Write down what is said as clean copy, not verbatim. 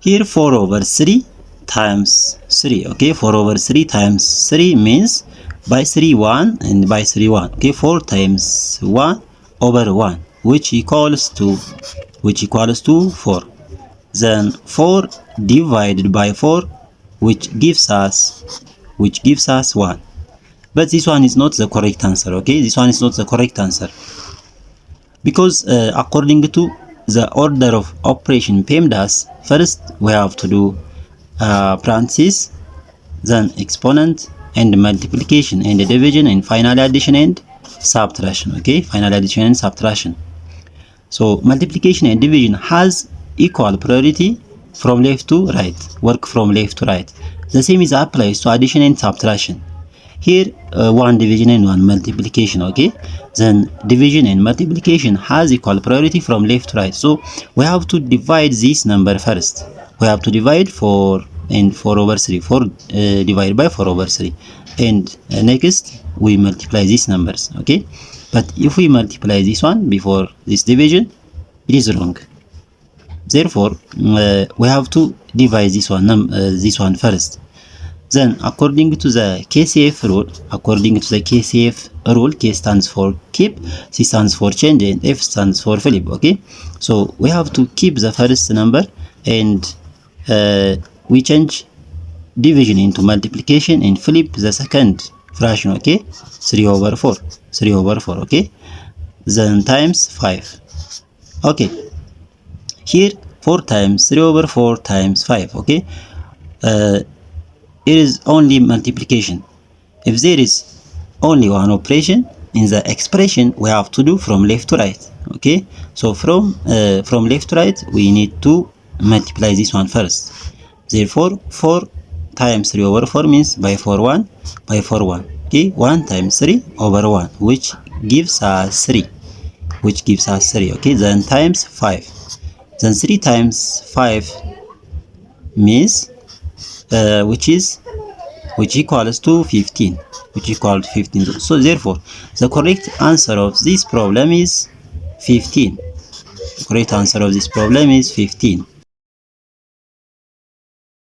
Here 4 over 3 times 3. Okay, 4 over 3 times 3 means by 3 1 and by 3 1. Okay, 4 times 1 over 1, which equals to 4. Then 4 divided by 4, which gives us 1. But this one is not the correct answer. Okay, this one is not the correct answer, because according to the order of operation PEMDAS, first we have to do parentheses, then exponent and multiplication and division, and finally addition and subtraction. Okay, final addition and subtraction. So multiplication and division has equal priority from left to right, work from left to right. The same is applies to addition and subtraction. Here one division and one multiplication. Okay, then division and multiplication has equal priority from left to right, so we have to divide this number first. We have to divide 4 and 4 over 3. 4 divided by 4 over 3, and next we multiply these numbers. Okay, but if we multiply this one before this division, it is wrong. Therefore we have to divide this one first. Then according to the KCF rule, K stands for keep, C stands for change, and F stands for flip. Okay, so we have to keep the first number, and we change division into multiplication and flip the second fraction. Okay, 3 over 4. Okay, then times 5. Okay, here 4 times 3 over 4 times 5. Okay, it is only multiplication. If there is only one operation in the expression, we have to do from left to right. Okay, so from left to right, we need to multiply this one first. Therefore 4 times 3 over 4 means by 4 1 by 4 1. Okay, 1 times 3 over 1, which gives us 3. Okay, then times 5. Then 3 times 5 means which equals to 15. So therefore the correct answer of this problem is 15. The correct answer of this problem is 15.